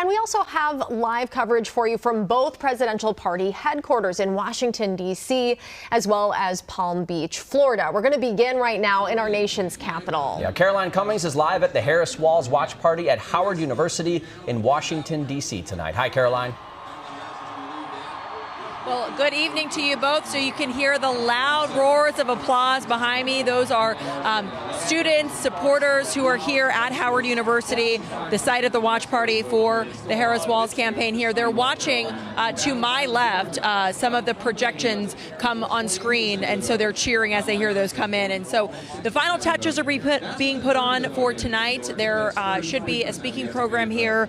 And we also have live coverage for you from both presidential party headquarters in Washington, D.C., as well as Palm Beach, Florida. We're going to begin right now in our nation's capital. Yeah, Caroline Cummings is live at the Harris Walls Watch Party at Howard University in Washington, D.C. tonight. Hi, Caroline. Well, good evening to you both. So you can hear the loud roars of applause behind me. Those are students, supporters who are here at Howard University, the site of the watch party for the Harris Walls campaign here. They're watching to my left some of the projections come on screen, and so they're cheering as they hear those come in. And so the final touches are being put on for tonight. There should be a speaking program here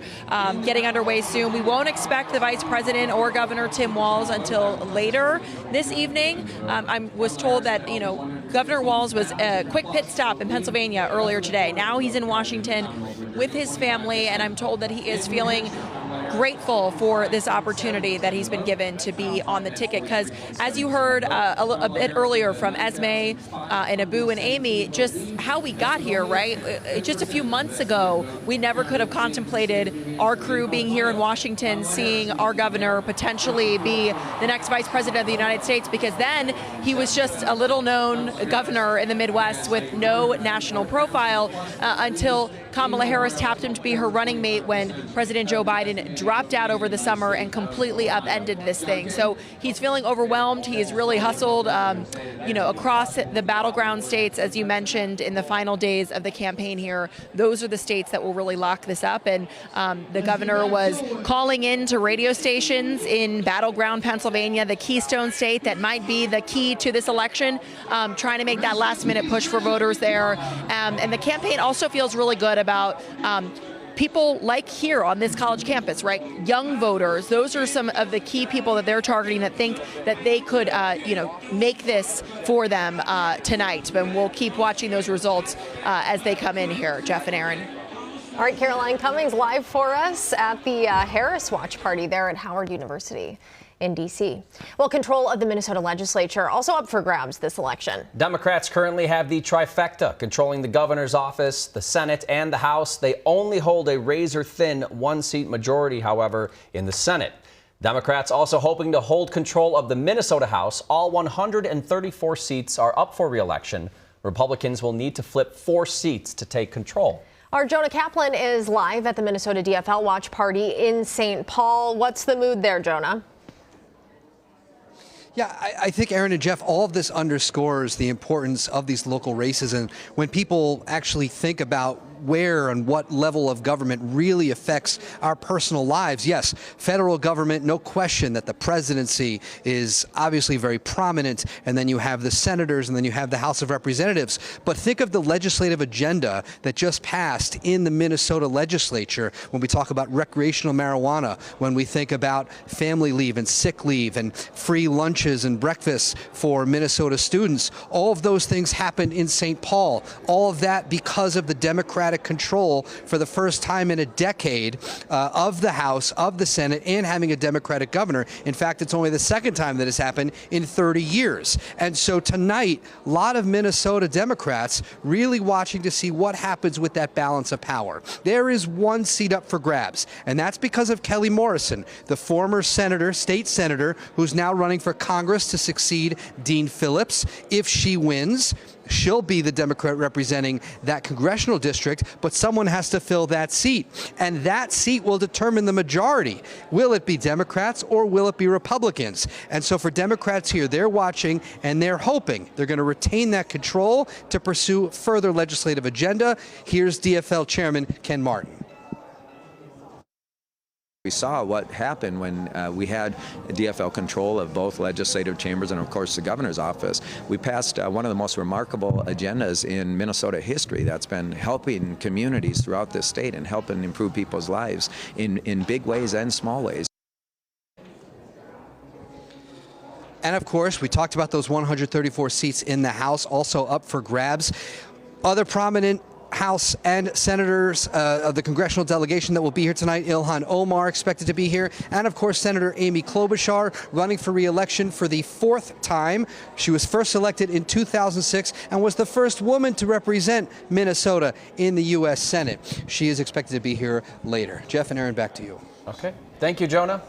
getting underway soon. We won't expect the Vice President or Governor Tim Walz until later this evening. I was told that, Governor Walz was a quick pit stop in Pennsylvania earlier today. Now he's in Washington with his family, and I'm told that he is feeling grateful for this opportunity that he's been given to be on the ticket, because as you heard a bit earlier from Esme and Abu and Amy, just how we got here, right? Just a few months ago, we never could have contemplated our crew being here in Washington, seeing our governor potentially be the next vice president of the United States, because then he was just a little known governor in the Midwest with no national profile until Kamala Harris tapped him to be her running mate when President Joe Biden dropped out over the summer and completely upended this thing. So he's feeling overwhelmed. He has really hustled, across the battleground states, as you mentioned, in the final days of the campaign here. Those are the states that will really lock this up. And the governor was calling in to radio stations in battleground Pennsylvania, the Keystone state that might be the key to this election, trying to make that last-minute push for voters there. And the campaign also feels really good about people like here on this college campus, right? Young voters. Those are some of the key people that they're targeting that think that they could, make this for them tonight. But we'll keep watching those results as they come in here. Jeff and Aaron. All right, Caroline Cummings live for us at the Harris Watch Party there at Howard University in D.C. Well, control of the Minnesota legislature also up for grabs this election. Democrats currently have the trifecta, controlling the governor's office, the Senate, and the House. They only hold a razor-thin one-seat majority, however, in the Senate. Democrats also hoping to hold control of the Minnesota House. All 134 seats are up for re-election. Republicans will need to flip 4 seats to take control. Our Jonah Kaplan is live at the Minnesota DFL Watch Party in St. Paul. What's the mood there, Jonah? Yeah, I think, Aaron and Jeff, all of this underscores the importance of these local races. And when people actually think about where and what level of government really affects our personal lives, yes, federal government, no question that the presidency is obviously very prominent, and then you have the senators, and then you have the House of Representatives. But think of the legislative agenda that just passed in the Minnesota legislature when we talk about recreational marijuana, when we think about family leave and sick leave and free lunches and breakfasts for Minnesota students. All of those things happened in St. Paul. All of that because of the Democratic control for the first time in a decade of the House, of the Senate, and having a Democratic governor. In fact, it's only the second time that has happened in 30 years. And so tonight, a lot of Minnesota Democrats really watching to see what happens with that balance of power. There is one seat up for grabs, and that's because of Kelly Morrison, the former senator, state senator, who's now running for Congress to succeed Dean Phillips. If she wins, she'll be the Democrat representing that congressional district, but someone has to fill that seat. And that seat will determine the majority. Will it be Democrats or will it be Republicans? And so for Democrats here, they're watching and they're hoping they're going to retain that control to pursue further legislative agenda. Here's DFL Chairman Ken Martin. We saw what happened when we had DFL control of both legislative chambers and, of course, the governor's office. We passed one of the most remarkable agendas in Minnesota history that's been helping communities throughout this state and helping improve people's lives in big ways and small ways. And, of course, we talked about those 134 seats in the House also up for grabs. Other prominent House and senators of the congressional delegation that will be here tonight. Ilhan Omar expected to be here, and of course Senator Amy Klobuchar, running for re-election for the 4th time. She was first elected in 2006 and was the first woman to represent Minnesota in the U.S. Senate. She is expected to be here later. Jeff and Aaron, back to you. Okay. Thank you, Jonah.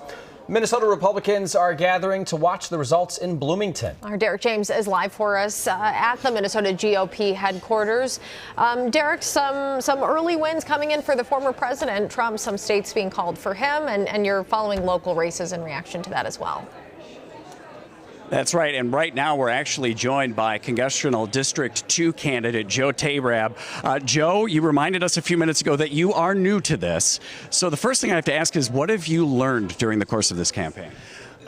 Minnesota Republicans are gathering to watch the results in Bloomington. Our Derek James is live for us at the Minnesota GOP headquarters. Derek, some early wins coming in for the former President Trump, some states being called for him, and you're following local races in reaction to that as well. That's right, and right now we're actually joined by Congressional District 2 candidate Joe Tabrab. Joe, you reminded us a few minutes ago that you are new to this. So the first thing I have to ask is, what have you learned during the course of this campaign?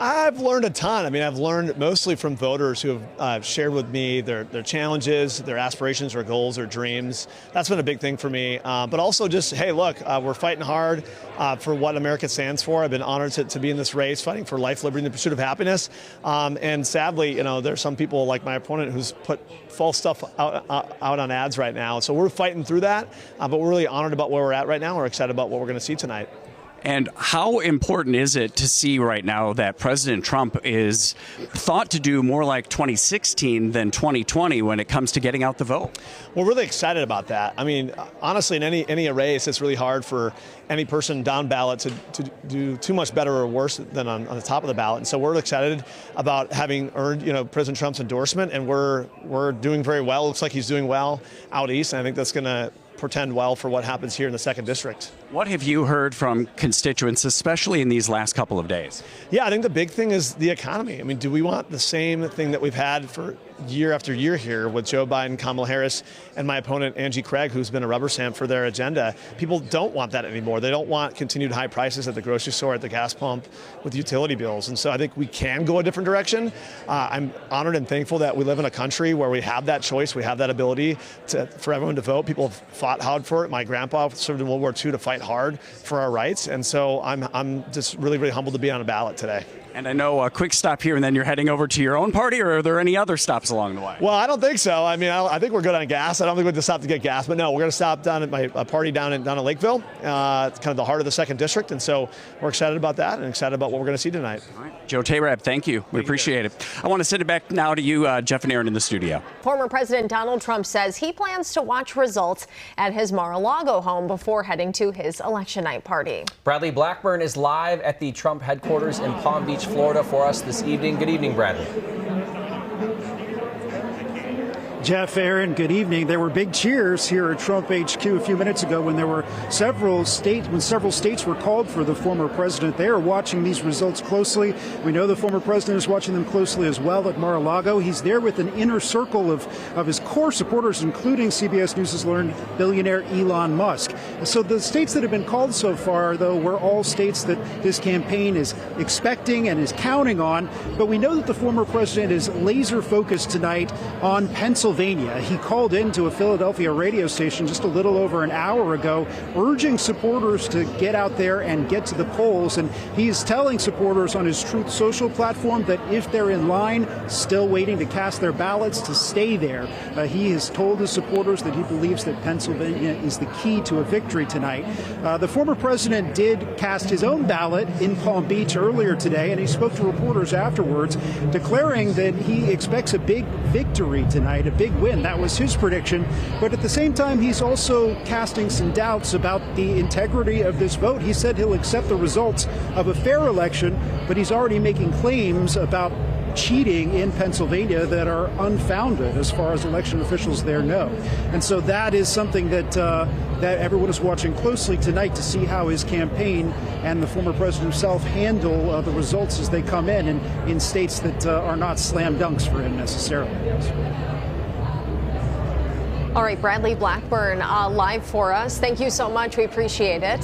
I've learned a ton. I mean, I've learned mostly from voters who have shared with me their challenges, their aspirations, their goals, their dreams. That's been a big thing for me. But also just, hey, look, we're fighting hard for what America stands for. I've been honored to be in this race, fighting for life, liberty, and the pursuit of happiness. And sadly, you know, there's some people like my opponent who's put false stuff out on ads right now. So we're fighting through that. But we're really honored about where we're at right now. We're excited about what we're going to see tonight. And how important is it to see right now that President Trump is thought to do more like 2016 than 2020 when it comes to getting out the vote? We're really excited about that. I mean, honestly, in any race, it's really hard for any person down ballot to do too much better or worse than on the top of the ballot. And so we're excited about having earned, you know, President Trump's endorsement, and we're doing very well. Looks like he's doing well out east, and I think that's going to portend well for what happens here in the 2nd District. What have you heard from constituents, especially in these last couple of days? Yeah, I think the big thing is the economy. I mean, do we want the same thing that we've had for year after year here with Joe Biden, Kamala Harris, and my opponent, Angie Craig, who's been a rubber stamp for their agenda? People don't want that anymore. They don't want continued high prices at the grocery store, at the gas pump, with utility bills. And so I think we can go a different direction. I'm honored and thankful that we live in a country where we have that choice. We have that ability for everyone to vote. People have fought hard for it. My grandpa served in World War II to fight hard for our rights. And so I'm just really, really humbled to be on a ballot today. And I know a quick stop here and then you're heading over to your own party, or are there any other stops along the way? Well, I don't think so. I mean, I think we're good on gas. I don't think we're going to stop to get gas, but no, we're going to stop down at my party down at Lakeville. It's kind of the heart of the 2nd District, and so we're excited about that and excited about what we're going to see tonight. All right. Joe Tabrab, thank you. We appreciate it. I want to send it back now to you, Jeff and Aaron, in the studio. Former President Donald Trump says he plans to watch results at his Mar-a-Lago home before heading to his election night party. Bradley Blackburn is live at the Trump headquarters in Palm Beach, Florida for us this evening. Good evening, Bradley. Jeff, Aaron, good evening. There were big cheers here at Trump HQ a few minutes ago when there were several states were called for the former president. They are watching these results closely. We know the former president is watching them closely as well at Mar-a-Lago. He's there with an inner circle of his core supporters, including CBS News has learned billionaire Elon Musk. So the states that have been called so far, though, were all states that this campaign is expecting and is counting on. But we know that the former president is laser focused tonight on Pennsylvania. He called into a Philadelphia radio station just a little over an hour ago, urging supporters to get out there and get to the polls. And he's telling supporters on his Truth Social platform that if they're in line, still waiting to cast their ballots, to stay there. He has told his supporters that he believes that Pennsylvania is the key to a victory tonight. The former president did cast his own ballot in Palm Beach earlier today, and he spoke to reporters afterwards, declaring that he expects a big victory tonight, a big win. That was his prediction. But at the same time, he's also casting some doubts about the integrity of this vote. He said he'll accept the results of a fair election, but he's already making claims about cheating in Pennsylvania that are unfounded as far as election officials there know. And so that is something that everyone is watching closely tonight to see how his campaign and the former president himself handle the results as they come in states that are not slam dunks for him necessarily. All right, Bradley Blackburn live for us. Thank you so much. We appreciate it.